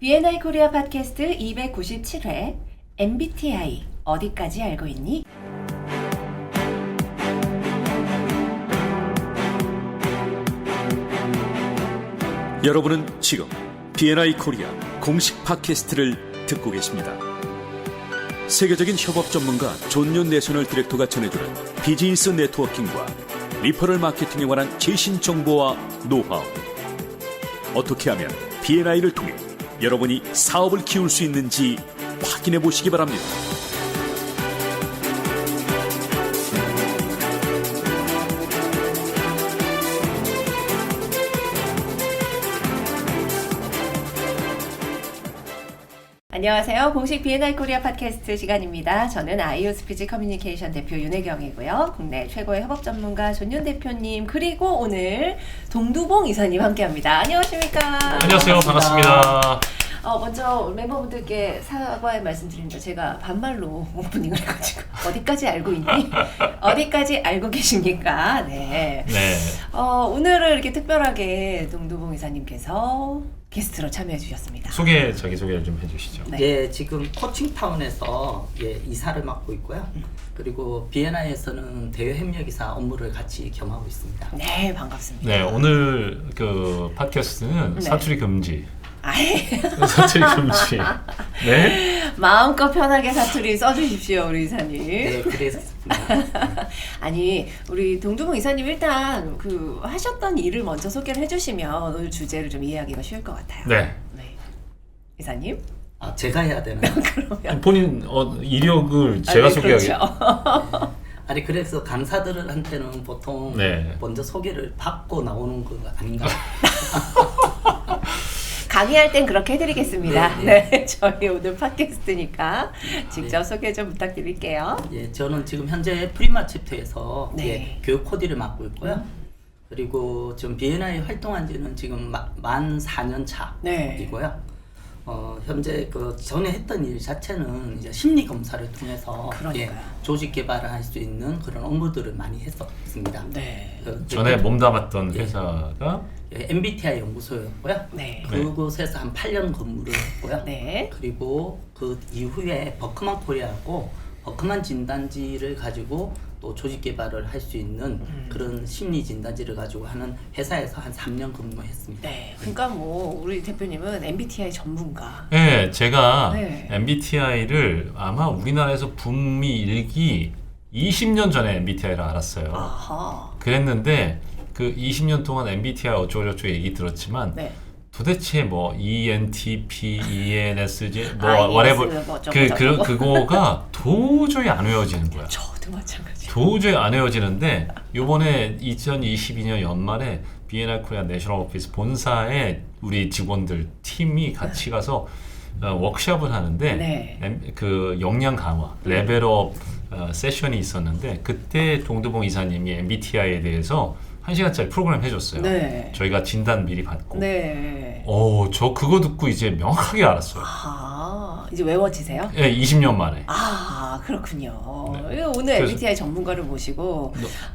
B&I 코리아 팟캐스트 297회 MBTI 어디까지 알고 있니? 여러분은 지금 B&I 코리아 공식 팟캐스트를 듣고 계십니다. 세계적인 협업 전문가 존 내셔널 디렉터가 전해주는 비즈니스 네트워킹과 리퍼럴 마케팅에 관한 최신 정보와 노하우. 어떻게 하면 B&I를 통해 여러분이 사업을 키울 수 있는지 확인해 보시기 바랍니다. 안녕하세요. 공식 B&I 코리아 팟캐스트 시간입니다. 저는 아이오스피지 커뮤니케이션 대표 윤혜경이고요. 국내 최고의 협업 전문가 존윤 대표님, 그리고 오늘 동두봉 이사님 함께합니다. 안녕하십니까? 안녕하세요. 반갑습니다. 먼저 멤버분들께 사과의 말씀드립니다. 제가 반말로 오프닝을 해가지고 어디까지 알고 있니? 어디까지 알고 계십니까? 네. 오늘은 이렇게 특별하게 동두봉 이사님께서 게스트로 참여해 주셨습니다. 자기소개를 좀 해주시죠. 네. 예, 지금 코칭타운에서 이사를 맡고 있고요. 그리고 B&I에서는 대외 협력이사 업무를 같이 겸하고 있습니다. 네, 반갑습니다. 네, 오늘 그 팟캐스트는 네. 사투리 금지. 아예 사투리 금지. 네? 마음껏 편하게 사투리 써주십시오, 우리 이사님. 네, 그랬습니다. 아니, 우리 동두봉 이사님 일단 그 하셨던 일을 먼저 소개를 해주시면 오늘 주제를 좀 이해하기가 쉬울 것 같아요. 네. 이사님? 제가 해야 되나요? 그러면 본인 이력을 제가 소개하기. 그렇죠. 아니, 그래서 강사들한테는 보통 네. 먼저 소개를 받고 나오는 거 아닌가요? 강의할 땐 그렇게 해드리겠습니다. 네, 네, 저희 오늘 팟캐스트니까 직접 소개 좀 부탁드릴게요. 예, 저는 지금 현재 프리마 챕터에서 네. 교육 코디를 맡고 있고요. 그리고 지금 B&I 활동한 지는 지금 만 4년 차이고요. 네. 현재 그 전에 했던 일 자체는 이제 심리 검사를 통해서 조직 개발을 할 수 있는 그런 업무들을 많이 했었습니다. 네. 전에 몸담았던 회사가 MBTI 연구소였고요. 네. 그곳에서 한 8년 근무를 했고요. 네. 그리고 그 이후에 버크만 코리아하고 버크만 진단지를 가지고 또 조직 개발을 할 수 있는 그런 심리 진단지를 가지고 하는 회사에서 한 3년 근무했습니다. 네. 그러니까 뭐 우리 대표님은 MBTI 전문가. 네, 제가 네. MBTI를 아마 우리나라에서 붐이 일기 20년 전에 MBTI를 알았어요. 아하. 그랬는데 그 20년 동안 MBTI 어쩌고저쩌고 얘기 들었지만 네. 도대체 뭐 ENTP, ENSJ 뭐 IS whatever 뭐 어쩌고 그거가 도저히 안 외워지는 거야. 저도 마찬가지. 도저히 안 외워지는데 요번에 2022년 연말에 B&I 코리아 내셔널 오피스 본사에 우리 직원들 팀이 같이 가서 워크숍을 하는데 네. 그 역량 강화 레벨업 세션이 있었는데 그때 동두봉 이사님이 MBTI에 대해서 1시간짜리 프로그램 해줬어요. 네. 저희가 진단 미리 받고. 네. 저 그거 듣고 이제 명확하게 알았어요. 이제 외워지세요? 예, 20년 만에. 그렇군요. 네. 오늘 MBTI 전문가를 모시고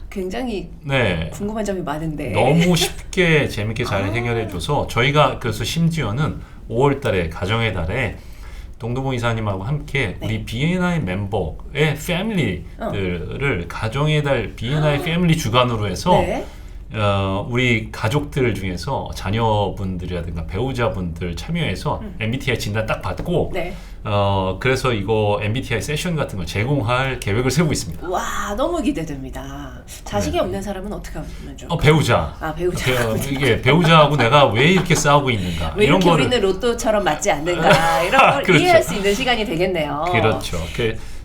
굉장히 네. 궁금한 점이 많은데. 너무 쉽게 재밌게 잘 해결해줘서 저희가 그래서 심지어는 5월달에 가정의 달에 동두봉 이사님하고 함께 우리 B&I 멤버의 패밀리들을 가정의 달 B&I 패밀리 주간으로 해서 네. 우리 가족들 중에서 자녀분들이라든가 배우자분들 참여해서 MBTI 진단 딱 받고 네. 그래서 이거 MBTI 세션 같은 걸 제공할 계획을 세우고 있습니다. 와, 너무 기대됩니다. 자식이 네. 없는 사람은 어떻게 하면 좋을까요? 배우자. 배우자. 이게 배우자하고 내가 왜 이렇게 싸우고 있는가 왜 이런 이렇게 거를 우리는 로또처럼 맞지 않는가 이런 걸 그렇죠. 이해할 수 있는 시간이 되겠네요. 그렇죠.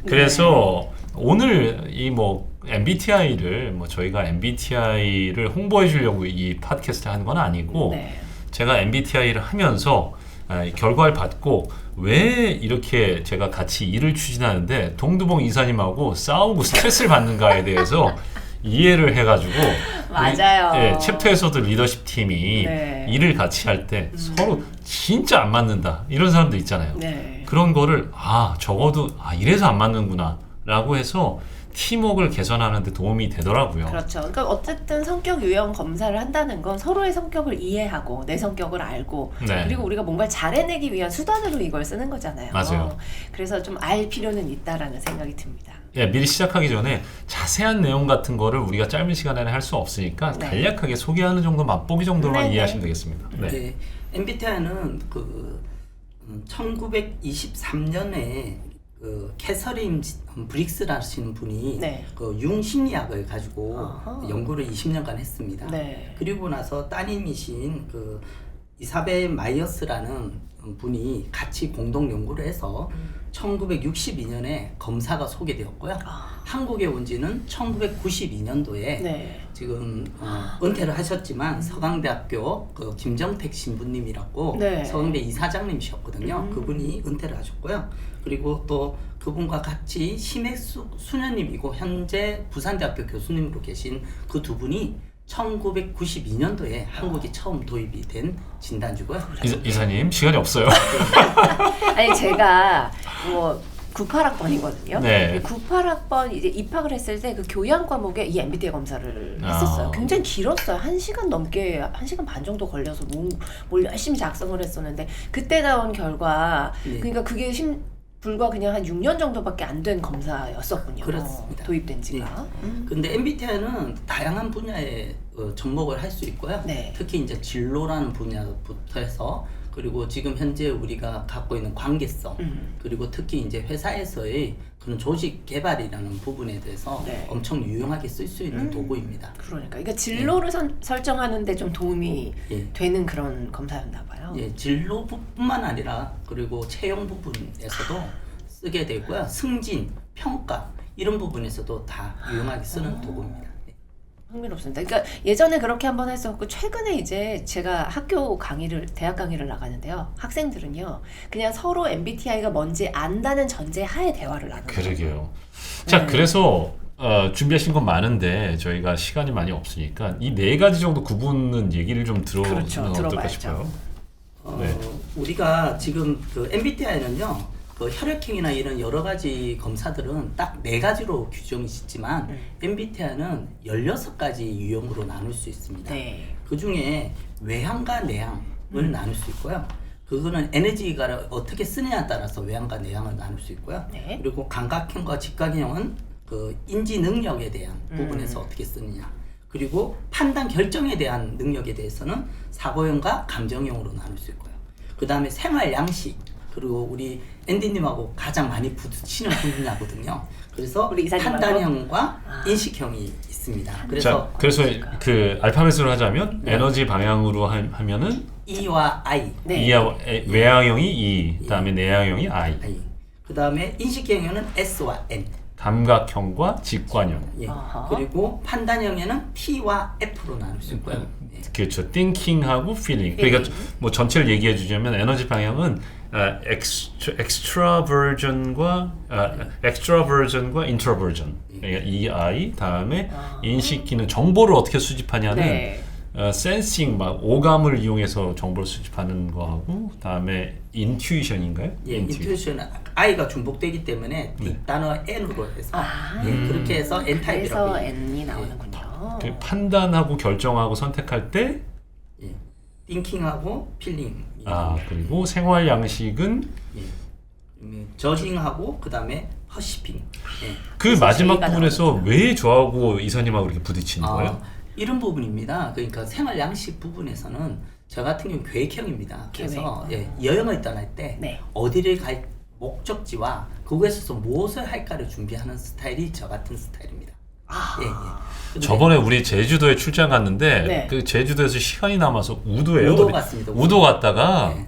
그래서 오늘 이 뭐 MBTI를 뭐 저희가 MBTI를 홍보해 주려고 이 팟캐스트 하는 건 아니고 네. 제가 MBTI를 하면서 결과를 받고 왜 이렇게 제가 같이 일을 추진하는데 동두봉 이사님하고 싸우고 스트레스를 받는가에 대해서 이해를 해가지고 맞아요. 챕터에서도 리더십 팀이 네. 일을 같이 할 때 서로 진짜 안 맞는다 이런 사람도 있잖아요. 네. 그런 거를 적어도 이래서 안 맞는구나 라고 해서 팀워크를 개선하는 데 도움이 되더라고요. 그렇죠. 그러니까 어쨌든 성격 유형 검사를 한다는 건 서로의 성격을 이해하고 내 성격을 알고 네. 그리고 우리가 뭔가를 잘해내기 위한 수단으로 이걸 쓰는 거잖아요. 맞아요. 그래서 좀 알 필요는 있다라는 생각이 듭니다. 예, 미리 시작하기 전에 자세한 내용 같은 거를 우리가 짧은 시간에 할 수 없으니까 네. 간략하게 소개하는 정도, 맛보기 정도만 네, 이해하시면 네. 되겠습니다. 네. 네. MBTI는 그 1923년에 그 캐서린 브릭스라시는 분이 네. 그 융 심리학을 가지고 아하. 연구를 20년간 했습니다. 네. 그리고 나서 따님이신 그 이사벨 마이어스라는 분이 같이 공동 연구를 해서 1962년에 검사가 소개되었고요. 한국에 온 지는 1992년도에 네. 지금 은퇴를 하셨지만 서강대학교 그 김정택 신부님이라고 네. 서강대 이사장님이셨거든요. 그분이 은퇴를 하셨고요. 그리고 또 그분과 같이 심혜수 수녀님이고 현재 부산대학교 교수님으로 계신 그 두 분이 1992년도에 한국에 처음 도입이 된 진단주고요. 이사님 시간이 없어요. 아니 제가 뭐 98학번이거든요. 네. 98학번 이제 입학을 했을 때 그 교양 과목에 이 MBTI 검사를 했었어요. 굉장히 길었어요. 1시간 넘게 1시간 반 정도 걸려서 뭘 열심히 작성을 했었는데 그때 나온 결과 네. 그러니까 그게 불과 그냥 한 6년 정도밖에 안 된 검사였었군요. 그렇습니다. 도입된 지가. 근데 MBTI는 다양한 분야에 접목을 할 수 있고요. 네. 특히 이제 진로라는 분야부터 해서 그리고 지금 현재 우리가 갖고 있는 관계성 그리고 특히 이제 회사에서의 그런 조직 개발이라는 부분에 대해서 네. 엄청 유용하게 쓸 수 있는 도구입니다. 그러니까 진로를 설정하는데 좀 도움이 예. 되는 그런 검사였나 봐요. 예, 진로뿐만 아니라 그리고 채용 부분에서도 쓰게 되고요. 승진, 평가 이런 부분에서도 다 유용하게 쓰는 도구입니다. 예. 흥미롭습니다. 그러니까 예전에 그렇게 한번 했었고 최근에 이제 제가 대학 강의를 나가는데요. 학생들은요. 그냥 서로 MBTI가 뭔지 안다는 전제 하에 대화를 나누는 거예요. 그러게요. 자, 네. 그래서 준비하신 건 많은데 저희가 시간이 많이 없으니까 이 4가지 정도 구분은 얘기를 좀 들어보면 그렇죠. 어떨까 들어봐야죠. 싶어요. 네. 우리가 지금 그 MBTI는요. 그 혈액형이나 이런 여러 가지 검사들은 딱 4가지로 규정이 짓지만 MBTI는 16가지 유형으로 나눌 수 있습니다. 네. 그 중에 외향과 내향을 나눌 수 있고요. 그거는 에너지가 어떻게 쓰느냐에 따라서 외향과 내향을 나눌 수 있고요. 네. 그리고 감각형과 직각형은 그 인지 능력에 대한 부분에서 어떻게 쓰느냐. 그리고 판단 결정에 대한 능력에 대해서는 사고형과 감정형으로 나눌 수 있고요. 그 다음에 생활 양식. 그리고 우리 앤디님하고 가장 많이 부딪히는 분야거든요. 그래서 우리 이사님하고? 판단형과 인식형이 있습니다. 그래서 그래서 그 알파벳으로 하자면 에너지 방향으로 하면은 E와 I. 네. 외향형이 E, 그다음에 내향형이 I. 그 다음에 인식형에는 S와 N. 감각형과 직관형. 예. 아하. 그리고 판단형에는 T와 F로 나눌 수 있고요. 예. 그렇죠. thinking하고 feeling. 그러니까 뭐 전체를 얘기해 주자면 에너지 방향은 extraversion과 introversion. 그러니까 EI 다음에 인식기는 정보를 어떻게 수집하냐는 네. sensing 막 오감을 이용해서 정보를 수집하는 거하고 그다음에 intuition인가요? 예, 인투이션은 I가 중복되기 때문에 뒷단어 N으로 해서 그렇게 해서 N 타입이라고 그래서 해요. N이 나오는군요. 그 판단하고 결정하고 선택할 때 예. 띵킹하고 필링. 그리고 생활 양식은 예. 저징하고 그다음에 허시핑. 예. 그 마지막 J가 부분에서 나오는구나. 왜 저하고 이사님하고 이렇게 부딪히는 거예요? 이런 부분입니다. 그러니까 생활 양식 부분에서는 저 같은 경우 계획형입니다. 그래서 예, 여행을 떠날 때 네. 어디를 갈 목적지와 그곳에서 무엇을 할까를 준비하는 스타일이 저 같은 스타일입니다. 예, 예. 근데 저번에 우리 제주도에 출장 갔는데 네. 그 제주도에서 시간이 남아서 우도예요. 우도 갔습니다. 우도 갔다가 네.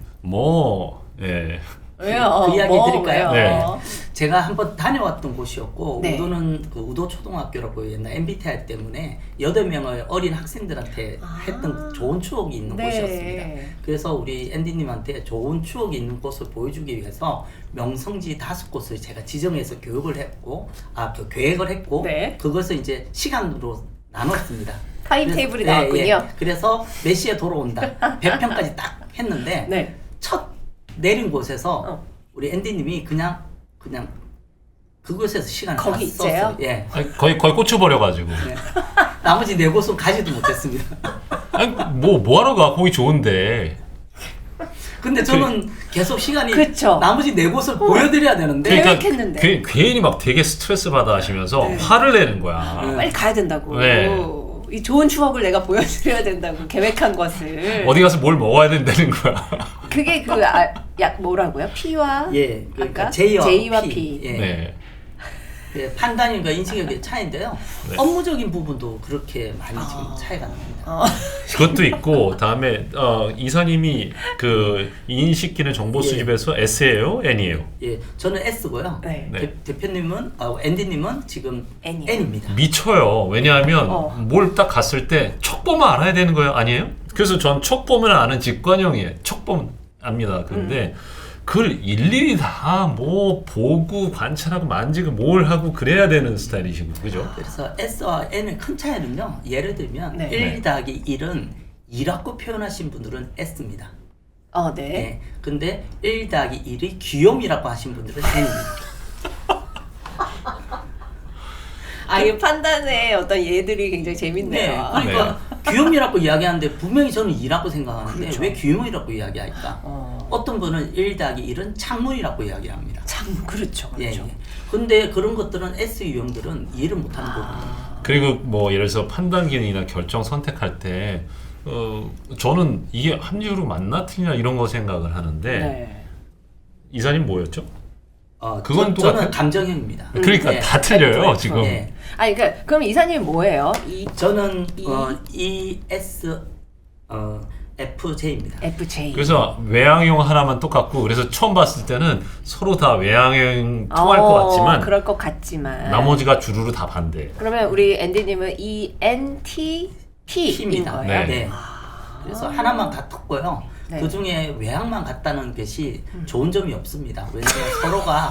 왜요? 그 이야기 드릴까요? 왜요? 제가 한번 다녀왔던 곳이었고 네. 우도는 그 우도 초등학교라고 옛날 MBTI 때문에 8명의 어린 학생들한테 했던 좋은 추억이 있는 네. 곳이었습니다. 그래서 우리 앤디님한테 좋은 추억이 있는 곳을 보여주기 위해서 명성지 5곳을 제가 지정해서 교육을 했고 계획을 했고 네. 그것을 이제 시간으로 나눴습니다. 타임테이블이 그래서- 나왔군요. 예. 그래서 몇 시에 돌아온다. 배평까지 딱 했는데 네. 첫 내린 곳에서 우리 앤디님이 그냥 그곳에서 시간을 거기 다 썼어요. 있어요? 예. 아니, 거의 꽂혀버려가지고. 네. 나머지 4곳은 가지도 못했습니다. 아니 뭐하러 가? 거기 좋은데. 근데 저는 계속 시간이 그쵸. 나머지 4곳을 보여드려야 되는데 계획했는데. 괜히 막 되게 스트레스 받아 하시면서 화를 내는 거야. 네. 빨리 가야 된다고. 네. 이 좋은 추억을 내가 보여드려야 된다고 계획한 것을. 어디 가서 뭘 먹어야 된다는 거야. 그게 약 뭐라고요? P와 예, 그러니까 아까? J와 P. P. 예. 네. 예, 판단력과 인식력의 차이인데요. 네. 업무적인 부분도 그렇게 많이 지금 차이가 납니다. 그것도 있고 다음에 이사님이 그 인식 기능 정보 수집에서 S예요, N이에요? 예, 저는 S고요. 네. 네. 대표님은 앤디님은 지금 N이요. N입니다. 미쳐요. 왜냐하면 뭘 딱 갔을 때 척보만 알아야 되는 거예요, 아니에요? 그래서 전 척보면 아는 직관형이에요. 척보면 압니다. 근데 그걸 일일이 다 뭐 보고 관찰하고 만지고 뭘 하고 그래야 되는 스타일이시고 그죠? 그래서 S와 N의 큰 차이는요. 예를 들면 네. 1 더하기 1은 2라고 표현하신 분들은 S입니다. 네. 예. 근데 1 더하기 1이 귀요미라고 하신 분들은 N입니다. 이 판단의 어떤 예들이 굉장히 재밌네요. 네. 그러니까 귀요미라고 이야기하는데 분명히 저는 2라고 생각하는데 그렇죠. 왜 귀요미라고 이야기할까? 어떤 분은 1 더하기 1은 창문이라고 이야기합니다. 참 그렇죠. 예, 그렇죠. 예. 근데 그런 것들은 S 유형들은 이해를 못하는 부분입니다. 그리고 뭐 예를 들어서 판단 기능이나 결정 선택할 때 저는 이게 합리적으로 맞나 틀리나 이런 거 생각을 하는데 네. 이사님 뭐였죠? 저는 그건 똑같아요? 감정형입니다. 그러니까 예. 다 틀려요 F. 지금. 예. 그러니까 그럼 이사님 뭐예요? 저는 ES FJ입니다. FJ. 그래서 외향형 하나만 똑같고 그래서 처음 봤을 때는 서로 다 외향형 통할 것 같지만 그럴 것 같지만 나머지가 주르르 다 반대. 그러면 우리 앤디님은 ENTP인 P입니다. 거예요? 네. 네. 그래서 하나만 같았고요. 네. 그 중에 외향만 같다는 것이 좋은 점이 없습니다. 왜냐하면 서로가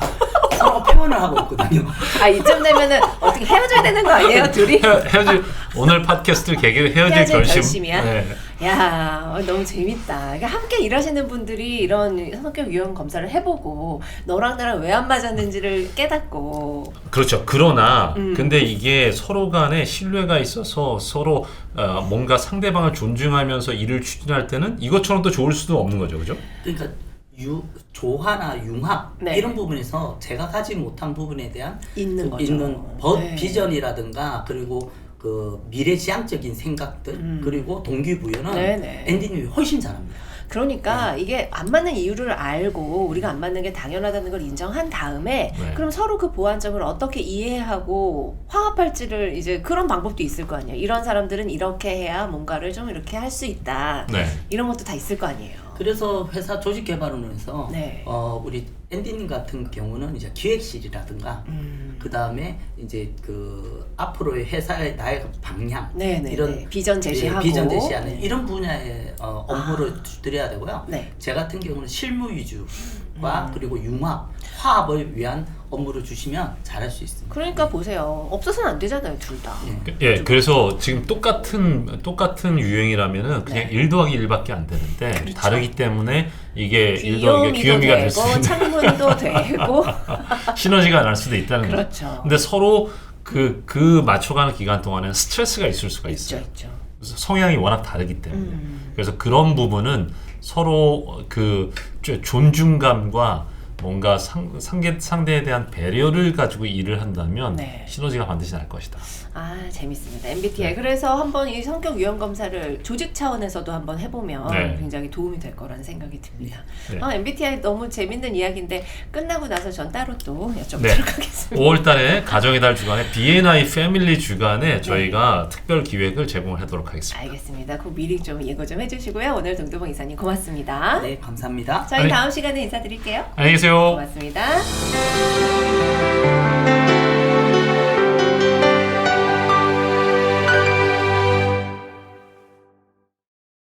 표현을 하고 있거든요. 이쯤 되면은 어떻게 헤어져야 되는 거 아니에요, 둘이? 헤어질 오늘 팟캐스트 계기로 헤어질 결심이야? 네. 야, 너무 재밌다. 그러니까 함께 일하시는 분들이 이런 성격 유형 검사를 해보고 너랑 나랑 왜 안 맞았는지를 깨닫고. 그렇죠. 그러나 근데 이게 서로 간에 신뢰가 있어서 서로 뭔가 상대방을 존중하면서 일을 추진할 때는 이것처럼 또 좋을 수도 없는 거죠, 그죠? 그러니까 조화나 융합 네. 이런 부분에서 제가 가지 못한 부분에 대한 있는 거죠. 네. 비전이라든가 그리고 그 미래지향적인 생각들 그리고 동기부여는 네네. 앤디님이 훨씬 잘합니다. 그러니까 이게 안 맞는 이유를 알고 우리가 안 맞는 게 당연하다는 걸 인정한 다음에 네. 그럼 서로 그 보완점을 어떻게 이해하고 화합할지를 이제 그런 방법도 있을 거 아니에요. 이런 사람들은 이렇게 해야 뭔가를 좀 이렇게 할 수 있다. 네. 이런 것도 다 있을 거 아니에요. 그래서 회사 조직개발원에서 네. 우리 앤디님 같은 경우는 이제 기획실이라든가 그 다음에 이제 그 앞으로의 회사의 나의 방향 네네. 이런 비전 제시하고 비전 제시하는 네. 이런 분야의 업무를 드려야 되고요. 네. 제 같은 경우는 실무 위주와 그리고 융합, 화합을 위한 업무를 주시면 잘할 수 있습니다. 그러니까 보세요. 없어서는 안 되잖아요, 둘 다. 예, 그래서 지금 똑같은 유형이라면은 그냥 네. 1 더하기 1밖에 안 되는데 그렇죠. 다르기 때문에 이게 1 더하기 귀요미가 될 수 되고 있는 창문도 되고 시너지가 날 수도 있다는 거죠. 그렇죠. 근데 서로 그 맞춰가는 기간 동안에는 스트레스가 있을 수가 있어요. 있죠. 그래서 성향이 워낙 다르기 때문에 그래서 그런 부분은 서로 그 존중감과 뭔가 상대에 대한 배려를 가지고 일을 한다면 네. 시너지가 반드시 날 것이다. 재밌습니다. MBTI. 그래서 한번 이 성격 유형 검사를 조직 차원에서도 한번 해보면 네. 굉장히 도움이 될 거라는 생각이 듭니다. 네. MBTI 너무 재밌는 이야기인데 끝나고 나서 전 따로 또 여쭤보도록 네. 하겠습니다. 5월달에 가정의 달 주간에 B&I 패밀리 주간에 저희가 특별 기획을 제공을 하도록 하겠습니다. 알겠습니다. 그 미리 좀 예고 좀 해주시고요. 오늘 동두봉 이사님 고맙습니다. 네, 감사합니다. 저희 아니, 다음 시간에 인사드릴게요. 안녕히 계세요. 고맙습니다.